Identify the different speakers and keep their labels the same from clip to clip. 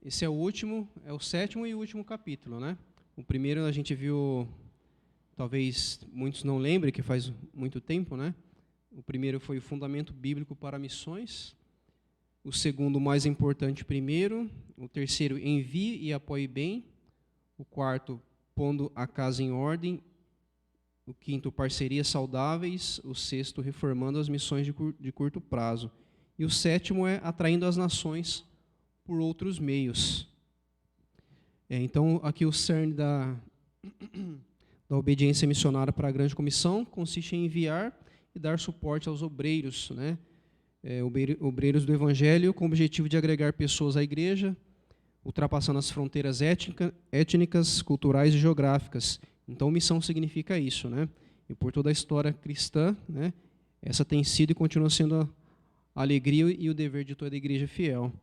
Speaker 1: Esse é o sétimo e último capítulo, né? O primeiro a gente viu, talvez muitos não lembrem, que faz muito tempo, né? O primeiro foi o fundamento bíblico para missões. O segundo, o mais importante, primeiro. O terceiro, envie e apoie bem. O quarto, pondo a casa em ordem. O quinto, parcerias saudáveis. O sexto, reformando as missões de curto prazo. E o sétimo é atraindo as nações por outros meios. Então, aqui o cerne da obediência missionária para a grande comissão consiste em enviar e dar suporte aos obreiros, né? Obreiros do Evangelho, com o objetivo de agregar pessoas à igreja, ultrapassando as fronteiras étnicas, culturais e geográficas. Então, missão significa isso, né? E por toda a história cristã, né, essa tem sido e continua sendo a alegria e o dever de toda a igreja fiel.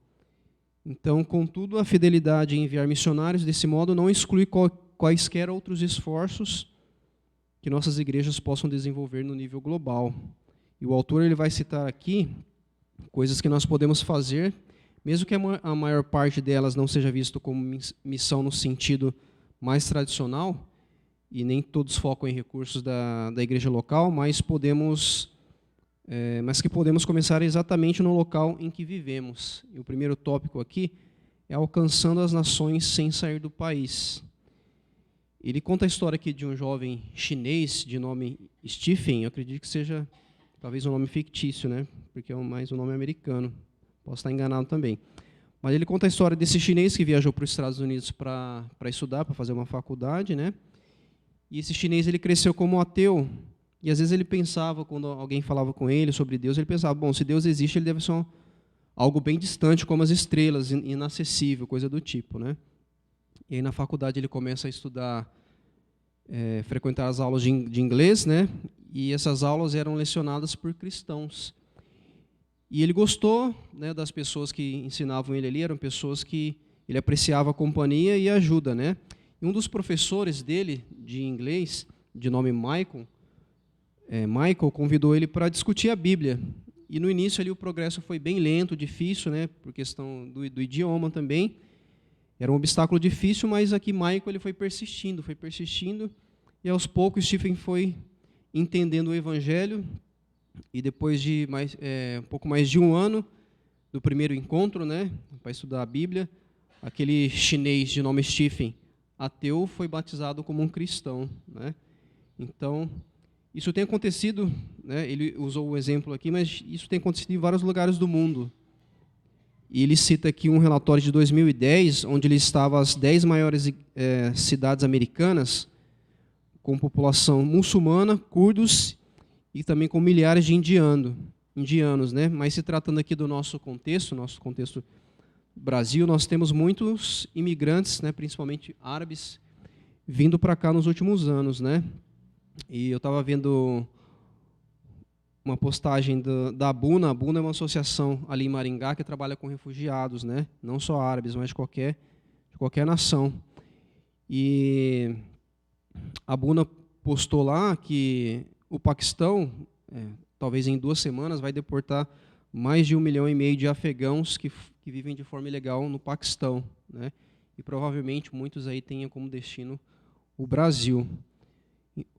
Speaker 1: Então, contudo, a fidelidade em enviar missionários desse modo não exclui quaisquer outros esforços que nossas igrejas possam desenvolver no nível global. E o autor ele vai citar aqui coisas que nós podemos fazer, mesmo que a maior parte delas não seja visto como missão no sentido mais tradicional, e nem todos focam em recursos da igreja local, mas que podemos começar exatamente no local em que vivemos. E o primeiro tópico aqui é alcançando as nações sem sair do país. Ele conta a história aqui de um jovem chinês de nome Stephen, eu acredito que seja talvez um nome fictício, né? Porque é mais um nome americano. Posso estar enganado também. Mas ele conta a história desse chinês que viajou para os Estados Unidos para estudar, para fazer uma faculdade, né? E esse chinês ele cresceu como ateu. E às vezes ele pensava, quando alguém falava com ele sobre Deus, ele pensava, bom, se Deus existe, ele deve ser algo bem distante, como as estrelas, inacessível, coisa do tipo, né? E aí na faculdade ele começa a estudar, frequentar as aulas de inglês, né? E essas aulas eram lecionadas por cristãos. E ele gostou, né, das pessoas que ensinavam ele ali, eram pessoas que ele apreciava a companhia e a ajuda, né? E um dos professores dele, de inglês, de nome Michael, convidou ele para discutir a Bíblia. E no início ali o progresso foi bem lento, difícil, né, por questão do idioma também. Era um obstáculo difícil, mas aqui Michael ele foi persistindo, e aos poucos Stephen foi entendendo o Evangelho, e depois de um pouco mais de um ano do primeiro encontro, né, para estudar a Bíblia, aquele chinês de nome Stephen, ateu, foi batizado como um cristão, né? Então, isso tem acontecido, né, ele usou o exemplo aqui, mas isso tem acontecido em vários lugares do mundo. E ele cita aqui um relatório de 2010, onde ele estava as 10 maiores cidades americanas, com população muçulmana, curdos e também com milhares de indianos, né? Mas se tratando aqui do nosso contexto Brasil, nós temos muitos imigrantes, né, principalmente árabes, vindo para cá nos últimos anos, né? E eu estava vendo uma postagem da Abuna. A Abuna é uma associação ali em Maringá que trabalha com refugiados, né? Não só árabes, mas de qualquer nação. E a Abuna postou lá que o Paquistão, talvez em 2 semanas, vai deportar mais de 1,5 milhão de afegãos que vivem de forma ilegal no Paquistão, né? E provavelmente muitos aí tenham como destino o Brasil.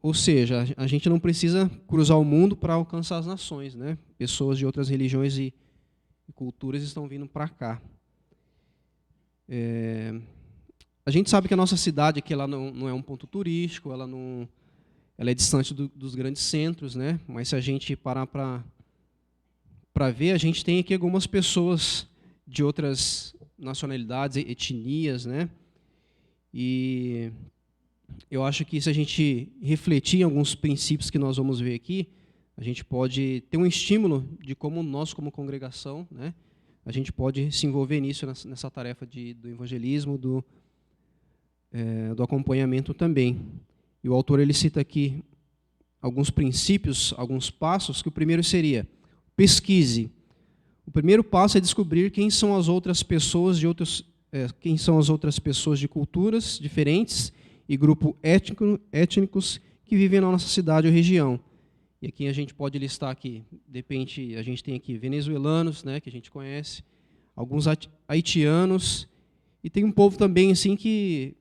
Speaker 1: Ou seja, a gente não precisa cruzar o mundo para alcançar as nações, né? Pessoas de outras religiões e culturas estão vindo para cá. A gente sabe que a nossa cidade aqui ela não é um ponto turístico, ela é distante dos grandes centros, né? Mas se a gente parar para ver, a gente tem aqui algumas pessoas de outras nacionalidades, etnias, né? E eu acho que se a gente refletir em alguns princípios que nós vamos ver aqui, a gente pode ter um estímulo de como nós, como congregação, né, a gente pode se envolver nisso, nessa tarefa do evangelismo, do acompanhamento também. E o autor ele cita aqui alguns princípios, alguns passos, que o primeiro seria pesquise. O primeiro passo é descobrir quem são as outras pessoas de culturas diferentes e grupos étnicos que vivem na nossa cidade ou região. E aqui a gente pode listar aqui, de repente, a gente tem aqui venezuelanos, né, que a gente conhece, alguns haitianos, e tem um povo também assim que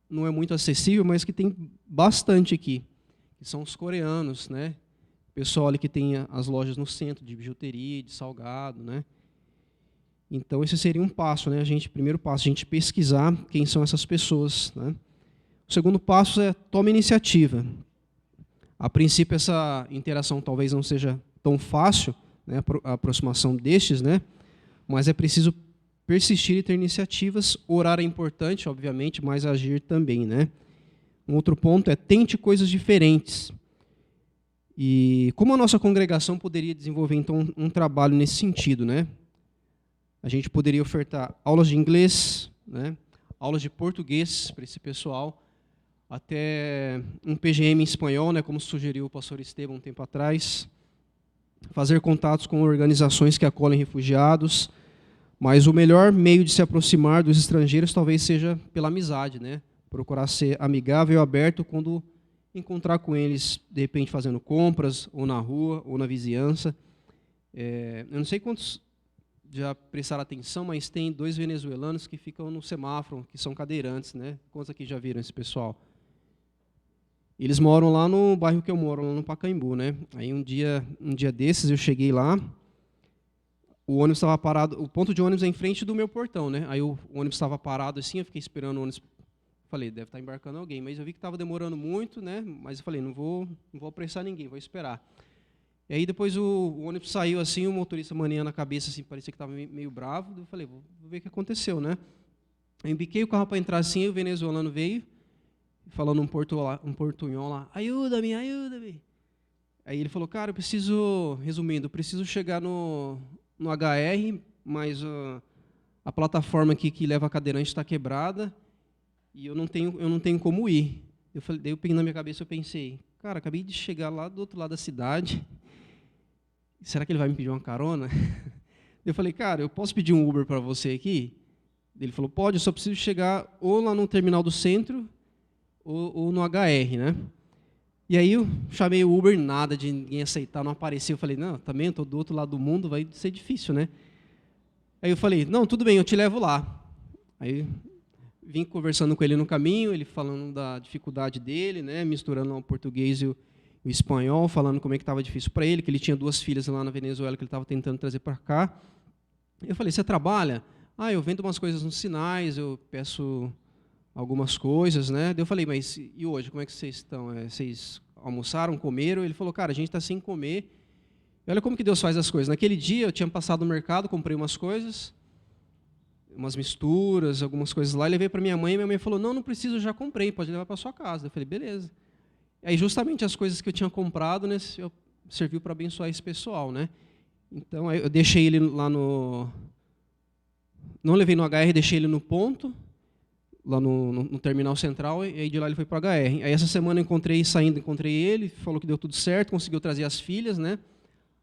Speaker 1: não é muito acessível, mas que tem bastante aqui, que são os coreanos, né? O pessoal ali que tem as lojas no centro de bijuteria, de salgado, né? Então esse seria um passo, né? Primeiro passo, a gente pesquisar quem são essas pessoas, né? O segundo passo é tome iniciativa. A princípio essa interação talvez não seja tão fácil, né, a aproximação destes, né? Mas é preciso persistir e ter iniciativas. Orar é importante, obviamente, mas agir também, né? Um outro ponto é tente coisas diferentes. E como a nossa congregação poderia desenvolver então um trabalho nesse sentido, né? A gente poderia ofertar aulas de inglês, né? Aulas de português para esse pessoal, até um PGM em espanhol, né, como sugeriu o pastor Esteban um tempo atrás, fazer contatos com organizações que acolhem refugiados, mas o melhor meio de se aproximar dos estrangeiros talvez seja pela amizade, né? Procurar ser amigável e aberto quando encontrar com eles, de repente fazendo compras, ou na rua, ou na vizinhança. Eu não sei quantos já prestaram atenção, mas tem 2 venezuelanos que ficam no semáforo, que são cadeirantes, né? Quantos aqui já viram esse pessoal? Eles moram lá no bairro que eu moro, lá no Pacaembu, né? Aí um dia desses eu cheguei lá, o ônibus estava parado, o ponto de ônibus é em frente do meu portão, né? Aí o ônibus estava parado assim, eu fiquei esperando o ônibus, falei, deve estar embarcando alguém, mas eu vi que estava demorando muito, né? Mas eu falei, não vou apressar ninguém, vou esperar. E aí depois o ônibus saiu assim, o motorista maninha na cabeça, assim, parecia que estava meio bravo, eu falei, vou ver o que aconteceu, né? Eu embiquei o carro para entrar assim, o venezuelano veio, falando um portunhol lá, ajuda-me. Aí ele falou, cara, resumindo, eu preciso chegar no HR, mas a plataforma aqui que leva a cadeirante está quebrada e eu não tenho como ir. Daí eu peguei na minha cabeça, eu pensei, cara, acabei de chegar lá do outro lado da cidade, será que ele vai me pedir uma carona? Eu falei, cara, eu posso pedir um Uber para você aqui? Ele falou, pode, eu só preciso chegar ou lá no terminal do centro ou no HR, né? E aí eu chamei o Uber, nada de ninguém aceitar, não apareceu. Eu falei, não, também estou do outro lado do mundo, vai ser difícil, né? Aí eu falei, não, tudo bem, eu te levo lá. Aí vim conversando com ele no caminho, ele falando da dificuldade dele, né? Misturando o português e o espanhol, falando como é que estava difícil para ele, que ele tinha 2 filhas lá na Venezuela que ele estava tentando trazer para cá. Eu falei, você trabalha? Ah, eu vendo umas coisas nos sinais, eu peço algumas coisas, né? Eu falei, mas e hoje, como é que vocês estão? Vocês almoçaram, comeram? Ele falou, cara, a gente está sem comer. E olha como que Deus faz as coisas. Naquele dia, eu tinha passado no mercado, comprei umas coisas, umas misturas, algumas coisas lá, e levei para minha mãe falou, não preciso, eu já comprei, pode levar para sua casa. Eu falei, beleza. Aí, justamente as coisas que eu tinha comprado, né, serviu para abençoar esse pessoal, né? Então, aí eu deixei ele lá não levei no HR, deixei ele no ponto, lá no terminal central, e aí de lá ele foi para o HR. Aí essa semana encontrei ele, falou que deu tudo certo, conseguiu trazer as filhas, né?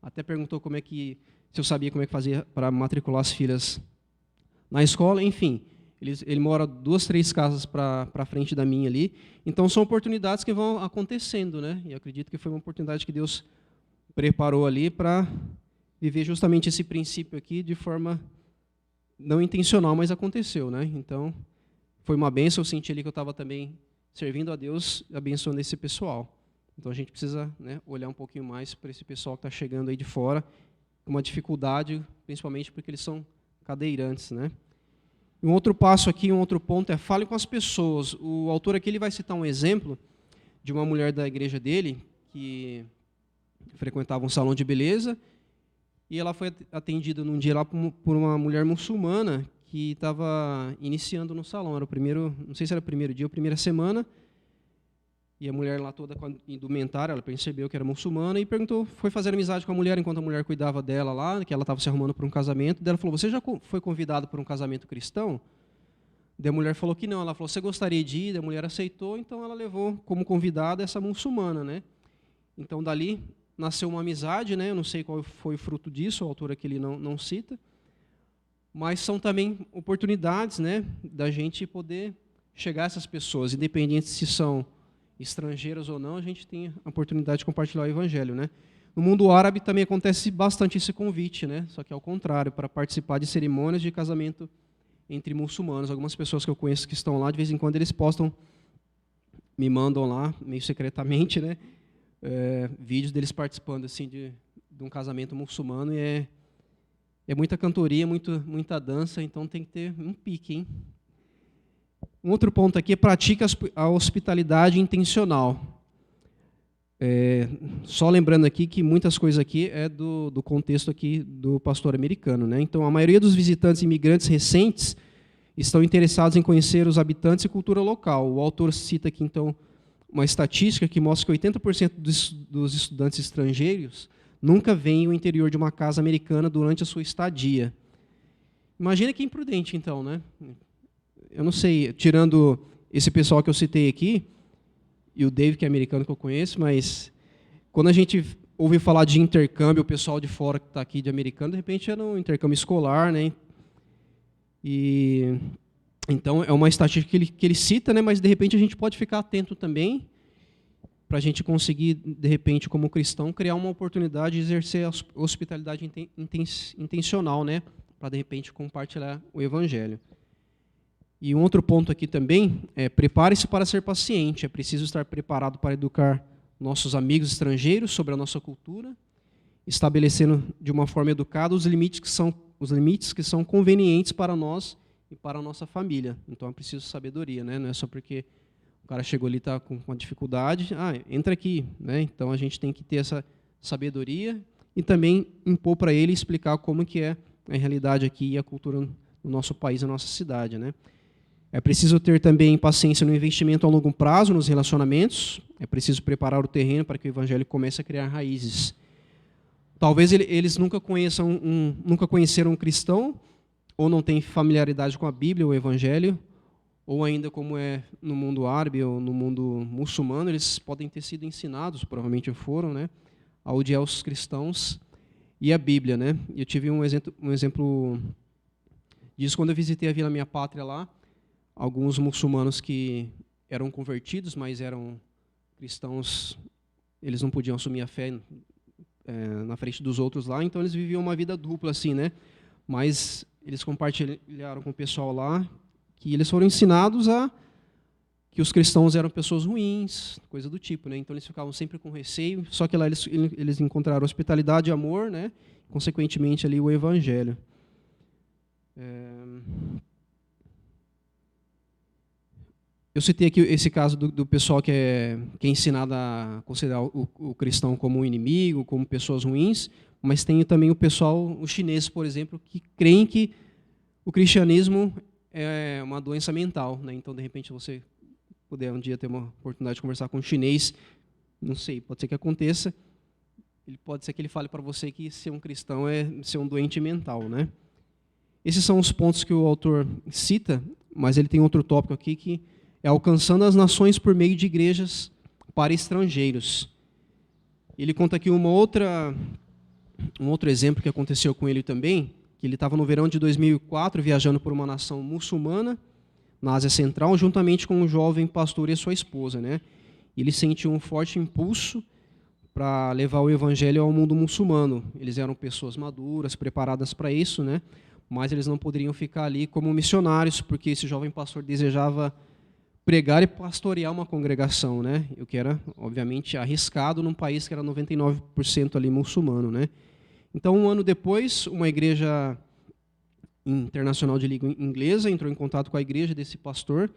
Speaker 1: Até perguntou se eu sabia como é que fazia para matricular as filhas na escola, enfim. Ele mora 2, 3 casas para frente da minha ali. Então são oportunidades que vão acontecendo, né? E eu acredito que foi uma oportunidade que Deus preparou ali para viver justamente esse princípio aqui de forma não intencional, mas aconteceu, né? Então foi uma bênção, eu senti ali que eu estava também servindo a Deus, abençoando esse pessoal. Então a gente precisa, né, olhar um pouquinho mais para esse pessoal que está chegando aí de fora, com uma dificuldade, principalmente porque eles são cadeirantes, né? Um outro passo aqui, um outro ponto é fale com as pessoas. O autor aqui ele vai citar um exemplo de uma mulher da igreja dele que frequentava um salão de beleza e ela foi atendida num dia lá por uma mulher muçulmana que estava iniciando no salão. Era o primeiro, não sei se era o primeiro dia ou a primeira semana, e a mulher lá toda com a indumentária, ela percebeu que era muçulmana e foi fazer amizade com a mulher enquanto a mulher cuidava dela lá, que ela estava se arrumando para um casamento. Daí ela falou, você já foi convidado para um casamento cristão? Daí a mulher falou que não. Ela falou, você gostaria de ir? Daí a mulher aceitou, então ela levou como convidada essa muçulmana, né? Então dali nasceu uma amizade, né? Eu não sei qual foi o fruto disso, o autor aqui ele não cita, mas são também oportunidades, né, da gente poder chegar a essas pessoas, independente se são estrangeiras ou não, a gente tem a oportunidade de compartilhar o evangelho, né? No mundo árabe também acontece bastante esse convite, né? Só que ao contrário, para participar de cerimônias de casamento entre muçulmanos. Algumas pessoas que eu conheço que estão lá, de vez em quando eles postam, me mandam lá, meio secretamente, né? Vídeos deles participando assim de um casamento muçulmano, e é muita cantoria, muita dança, então tem que ter um pique, hein? Um outro ponto aqui é pratica a hospitalidade intencional. Só lembrando aqui que muitas coisas aqui é do contexto aqui do pastor americano, né? Então, a maioria dos visitantes imigrantes recentes estão interessados em conhecer os habitantes e cultura local. O autor cita aqui, então, uma estatística que mostra que 80% dos estudantes estrangeiros nunca veem o interior de uma casa americana durante a sua estadia. Imagina que imprudente, então, né? Eu não sei, tirando esse pessoal que eu citei aqui, e o Dave, que é americano, que eu conheço, mas quando a gente ouve falar de intercâmbio, o pessoal de fora que está aqui de americano, de repente era um intercâmbio escolar, né? E então é uma estatística que ele cita, né? Mas de repente a gente pode ficar atento também para a gente conseguir, de repente, como cristão, criar uma oportunidade de exercer a hospitalidade intencional, né? Para de repente compartilhar o evangelho. E um outro ponto aqui também é: prepare-se para ser paciente. É preciso estar preparado para educar nossos amigos estrangeiros sobre a nossa cultura, estabelecendo de uma forma educada os limites que são convenientes para nós e para a nossa família. Então é preciso sabedoria, né? Não é só porque o cara chegou ali e está com uma dificuldade, entra aqui, né? Então a gente tem que ter essa sabedoria e também impor para ele, explicar como que é a realidade aqui e a cultura no nosso país, na nossa cidade, né? É preciso ter também paciência no investimento a longo prazo nos relacionamentos. É preciso preparar o terreno para que o evangelho comece a criar raízes. Talvez eles nunca conheceram um cristão, ou não têm familiaridade com a Bíblia, o evangelho, ou ainda como é no mundo árabe ou no mundo muçulmano, eles podem ter sido ensinados, provavelmente foram, né, a odiar os cristãos e a Bíblia, né? Eu tive um exemplo disso quando eu visitei a Vila Minha Pátria lá. Alguns muçulmanos que eram convertidos, mas eram cristãos, eles não podiam assumir a fé na frente dos outros lá, então eles viviam uma vida dupla assim, né? Mas eles compartilharam com o pessoal lá que eles foram ensinados que os cristãos eram pessoas ruins, coisa do tipo, né? Então eles ficavam sempre com receio, só que lá eles encontraram hospitalidade e amor, né? Consequentemente ali o evangelho. Eu citei aqui esse caso do pessoal que é ensinado a considerar o cristão como um inimigo, como pessoas ruins, mas tem também o pessoal, os chineses, por exemplo, que creem que o cristianismo é uma doença mental, né? Então, de repente, você puder um dia ter uma oportunidade de conversar com um chinês, não sei, pode ser que aconteça, pode ser que ele fale para você que ser um cristão é ser um doente mental, né? Esses são os pontos que o autor cita, mas ele tem outro tópico aqui que é alcançando as nações por meio de igrejas para estrangeiros. Ele conta aqui um outro exemplo que aconteceu com ele também, que ele estava no verão de 2004 viajando por uma nação muçulmana na Ásia Central, juntamente com um jovem pastor e sua esposa, né? Ele sentiu um forte impulso para levar o evangelho ao mundo muçulmano. Eles eram pessoas maduras, preparadas para isso, né? Mas eles não poderiam ficar ali como missionários, porque esse jovem pastor desejava pregar e pastorear uma congregação, né? O que era, obviamente, arriscado num país que era 99% ali muçulmano, né? Então, um ano depois, uma igreja internacional de língua inglesa entrou em contato com a igreja desse pastor,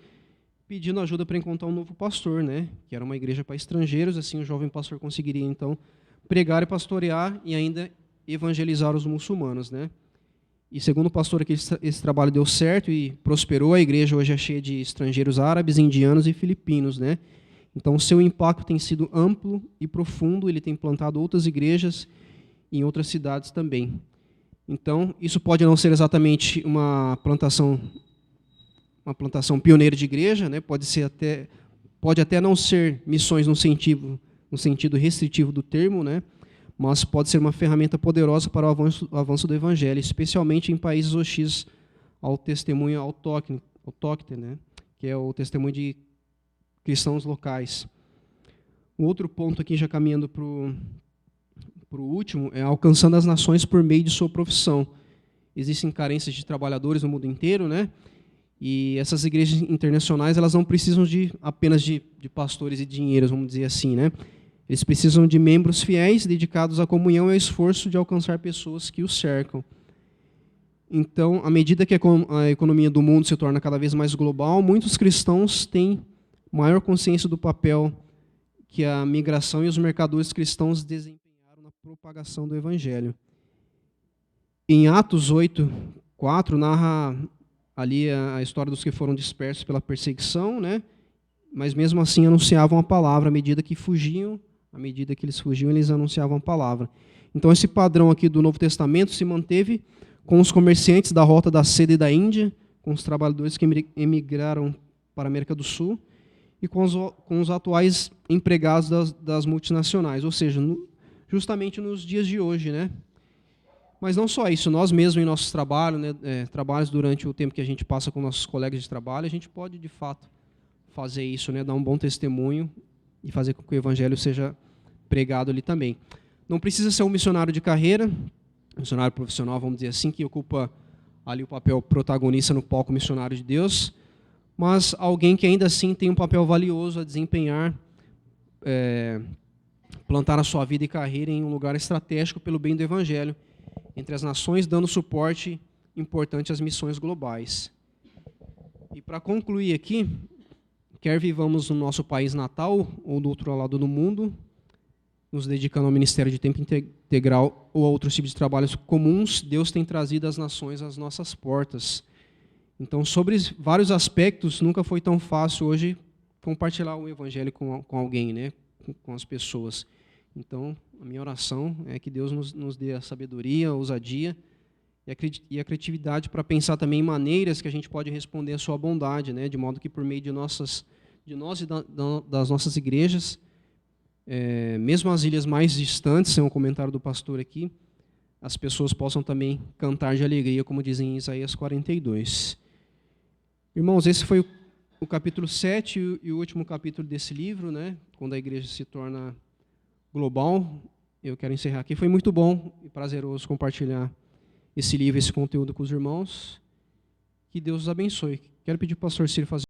Speaker 1: pedindo ajuda para encontrar um novo pastor, né? Que era uma igreja para estrangeiros, assim o jovem pastor conseguiria, então, pregar e pastorear e ainda evangelizar os muçulmanos, né? E segundo o pastor aqui, esse trabalho deu certo e prosperou. A igreja hoje é cheia de estrangeiros árabes, indianos e filipinos, né? Então, o seu impacto tem sido amplo e profundo. Ele tem plantado outras igrejas em outras cidades também. Então, isso pode não ser exatamente uma plantação pioneira de igreja, né? Pode até não ser missões no sentido restritivo do termo, né? Mas pode ser uma ferramenta poderosa para o avanço do evangelho, especialmente em países hostis ao testemunho autóctone, né? Que é o testemunho de cristãos locais. Um outro ponto aqui, já caminhando para para o último, é alcançando as nações por meio de sua profissão. Existem carências de trabalhadores no mundo inteiro, né? E essas igrejas internacionais, elas não precisam apenas de pastores e dinheiros, vamos dizer assim, né? Eles precisam de membros fiéis, dedicados à comunhão e ao esforço de alcançar pessoas que os cercam. Então, à medida que a economia do mundo se torna cada vez mais global, muitos cristãos têm maior consciência do papel que a migração e os mercadores cristãos desempenharam na propagação do Evangelho. Em Atos 8:4, narra ali a história dos que foram dispersos pela perseguição, né? Mas mesmo assim anunciavam a palavra à medida que eles fugiam, eles anunciavam a palavra. Então esse padrão aqui do Novo Testamento se manteve com os comerciantes da rota da seda e da Índia, com os trabalhadores que emigraram para a América do Sul e com os atuais empregados das multinacionais, ou seja, justamente nos dias de hoje, né? Mas não só isso, nós mesmos em nossos trabalhos, né, trabalhos durante o tempo que a gente passa com nossos colegas de trabalho, a gente pode, de fato, fazer isso, né, dar um bom testemunho e fazer com que o Evangelho seja pregado ali também. Não precisa ser um missionário de carreira, um missionário profissional, vamos dizer assim, que ocupa ali o papel protagonista no palco missionário de Deus, mas alguém que ainda assim tem um papel valioso a desempenhar, plantar a sua vida e carreira em um lugar estratégico pelo bem do Evangelho, entre as nações, dando suporte importante às missões globais. E para concluir aqui, quer vivamos no nosso país natal ou do outro lado do mundo, nos dedicando ao ministério de tempo integral ou a outros tipos de trabalhos comuns, Deus tem trazido as nações às nossas portas. Então, sobre vários aspectos, nunca foi tão fácil hoje compartilhar o Evangelho com alguém, né? Com as pessoas. Então, a minha oração é que Deus nos dê a sabedoria, a ousadia e a criatividade para pensar também em maneiras que a gente pode responder à sua bondade, né? De modo que por meio de nós e das nossas igrejas, mesmo as ilhas mais distantes, é um comentário do pastor aqui, as pessoas possam também cantar de alegria, como dizem em Isaías 42. Irmãos, esse foi o capítulo 7 e o último capítulo desse livro, né? Quando a igreja se torna global. Eu quero encerrar aqui. Foi muito bom e prazeroso compartilhar esse livro, esse conteúdo com os irmãos. Que Deus os abençoe. Quero pedir para o pastor Ciro fazer